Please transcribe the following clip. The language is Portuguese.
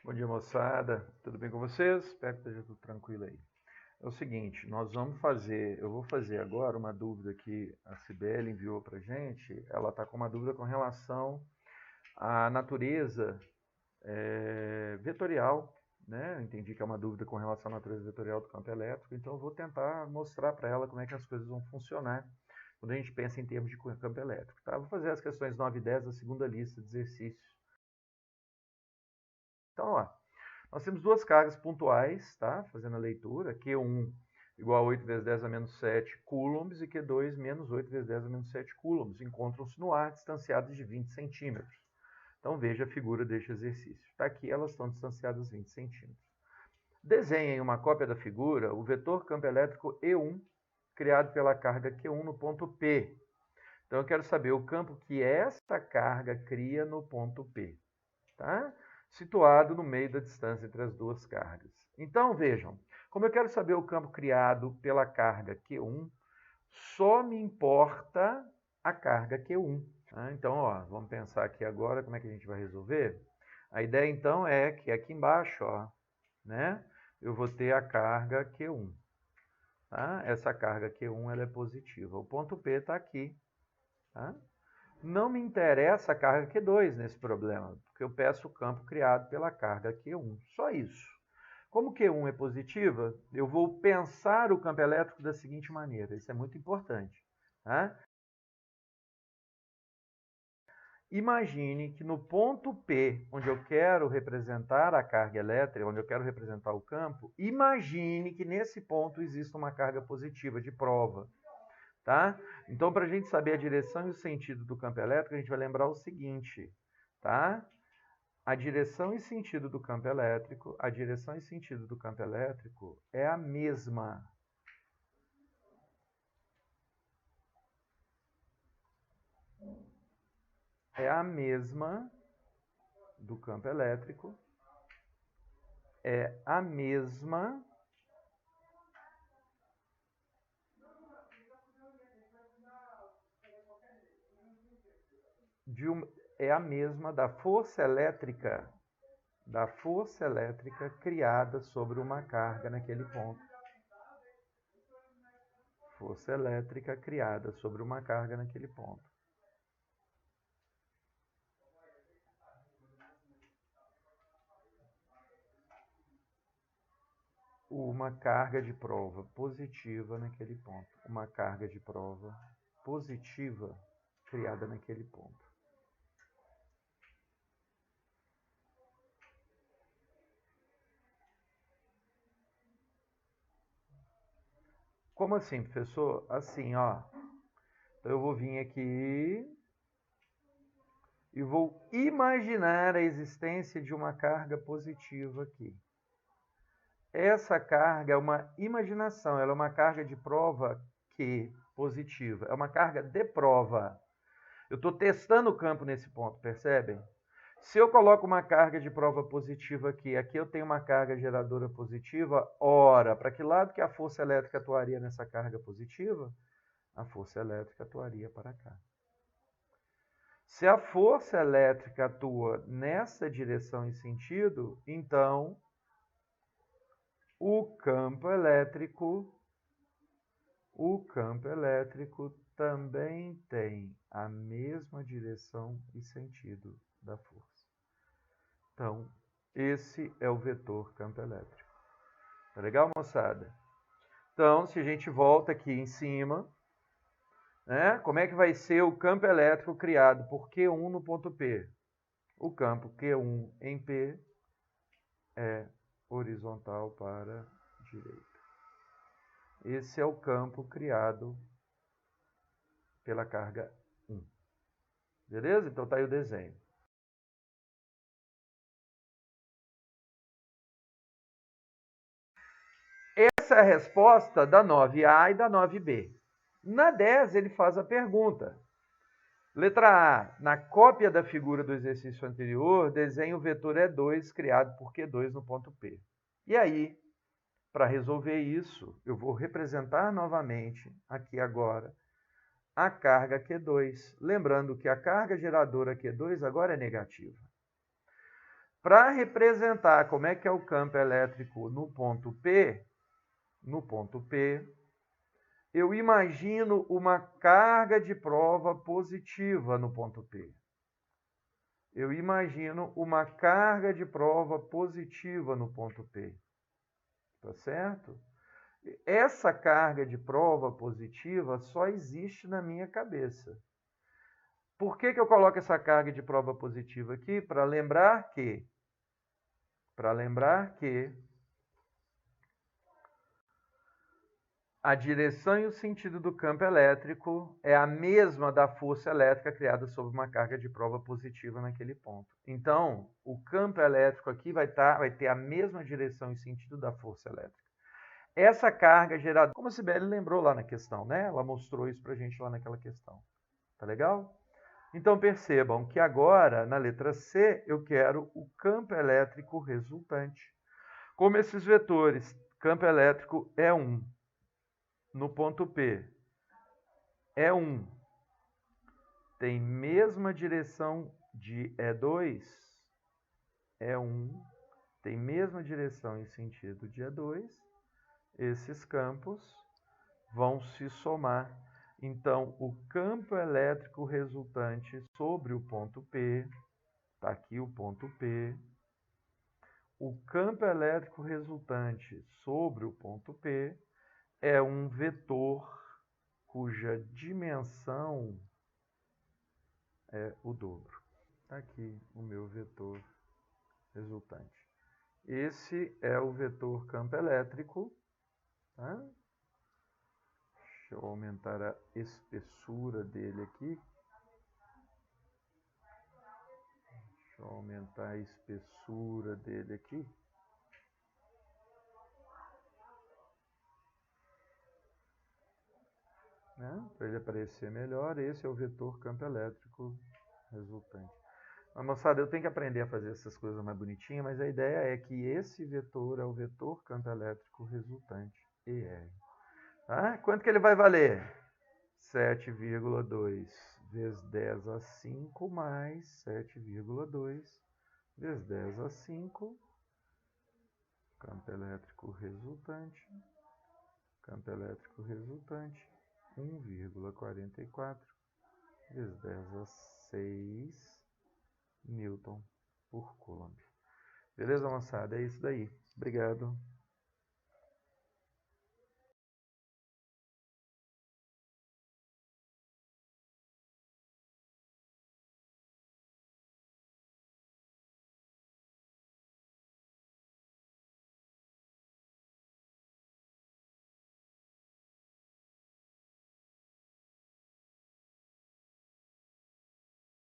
Bom dia, moçada. Tudo bem com vocês? Espero que esteja tudo tranquilo aí. É o seguinte, eu vou fazer agora uma dúvida que a Cibele enviou para a gente. Ela está com uma dúvida com relação à natureza vetorial, né? Eu entendi que é uma dúvida com relação à natureza vetorial do campo elétrico, então eu vou tentar mostrar para ela como é que as coisas vão funcionar quando a gente pensa em termos de campo elétrico. Tá? Vou fazer as questões 9 e 10 da segunda lista de exercícios. Então, ó, nós temos duas cargas pontuais, tá? Fazendo a leitura, Q1 igual a 8 vezes 10 a menos 7 coulombs e Q2 menos 8 vezes 10 a menos 7 coulombs. Encontram-se no ar distanciadas de 20 centímetros. Então veja a figura deste exercício. Está aqui, elas estão distanciadas 20 centímetros. Desenhe em uma cópia da figura o vetor campo elétrico E1 criado pela carga Q1 no ponto P. Então eu quero saber o campo que esta carga cria no ponto P. Tá? Situado no meio da distância entre as duas cargas. Então, vejam, como eu quero saber o campo criado pela carga Q1, só me importa a carga Q1. Tá? Então, ó, vamos pensar aqui agora como é que a gente vai resolver. A ideia, então, é que aqui embaixo, ó, né, eu vou ter a carga Q1. Tá? Essa carga Q1 ela é positiva. O ponto P está aqui. Tá? Não me interessa a carga Q2 nesse problema, porque eu peço o campo criado pela carga Q1. Só isso. Como Q1 é positiva, eu vou pensar o campo elétrico da seguinte maneira. Isso é muito importante. Tá? Imagine que no ponto P, onde eu quero representar a carga elétrica, onde eu quero representar o campo, imagine que nesse ponto exista uma carga positiva de prova. Tá? Então, para a gente saber a direção e o sentido do campo elétrico, a gente vai lembrar o seguinte, tá? A direção e sentido do campo elétrico, é a mesma. É a mesma do campo elétrico, é a mesma é a mesma da força elétrica criada sobre uma carga naquele ponto. Força elétrica criada sobre uma carga naquele ponto. Uma carga de prova positiva naquele ponto. Uma carga de prova positiva criada naquele ponto. Como assim, professor? Assim, ó. Então eu vou vir aqui e vou imaginar a existência de uma carga positiva aqui. Essa carga é uma imaginação, ela é uma carga de prova Q positiva. É uma carga de prova. Eu estou testando o campo nesse ponto, percebem? Se eu coloco uma carga de prova positiva aqui eu tenho uma carga geradora positiva, ora, para que lado que a força elétrica atuaria nessa carga positiva? A força elétrica atuaria para cá. Se a força elétrica atua nessa direção e sentido, então o campo elétrico também tem a mesma direção e sentido da força. Então, esse é o vetor campo elétrico. Tá legal, moçada? Então, se a gente volta aqui em cima, né, como é que vai ser o campo elétrico criado por Q1 no ponto P? O campo Q1 em P é horizontal para a direita. Esse é o campo criado pela carga 1. Beleza? Então tá aí o desenho. Essa é a resposta da 9A e da 9B. Na 10 ele faz a pergunta. Letra A. Na cópia da figura do exercício anterior, desenhe o vetor E2 criado por Q2 no ponto P. E aí, para resolver isso, eu vou representar novamente, aqui agora, a carga Q2. Lembrando que a carga geradora Q2 agora é negativa. Para representar como é que é o campo elétrico no ponto P, eu imagino uma carga de prova positiva no ponto P. Eu imagino uma carga de prova positiva no ponto P. Tá certo? Essa carga de prova positiva só existe na minha cabeça. Por que eu coloco essa carga de prova positiva aqui? Para lembrar que a direção e o sentido do campo elétrico é a mesma da força elétrica criada sob uma carga de prova positiva naquele ponto. Então, o campo elétrico aqui vai ter a mesma direção e sentido da força elétrica. Essa carga gerada, como a Sibeli lembrou lá na questão, né? Ela mostrou isso para a gente lá naquela questão. Tá legal? Então, percebam que agora, na letra C, eu quero o campo elétrico resultante. Como esses vetores, campo elétrico é 1, no ponto P é 1, tem mesma direção de E2, é 1, tem mesma direção e sentido de E2, esses campos vão se somar. Então, o campo elétrico resultante sobre o ponto P, está aqui o ponto P, o campo elétrico resultante sobre o ponto P é um vetor cuja dimensão é o dobro. Está aqui o meu vetor resultante. Esse é o vetor campo elétrico. Tá? Deixa eu aumentar a espessura dele aqui. Deixa eu aumentar a espessura dele aqui. Né? Para ele aparecer melhor, esse é o vetor campo elétrico resultante. Mas, moçada, eu tenho que aprender a fazer essas coisas mais bonitinhas, mas a ideia é que esse vetor é o vetor campo elétrico resultante, ER. Tá? Quanto que ele vai valer? 7,2 vezes 10 a 5 mais 7,2 vezes 10 a 5, campo elétrico resultante, 1,44 vezes 10 a 6 Newton por Coulomb. Beleza, moçada? É isso daí. Obrigado.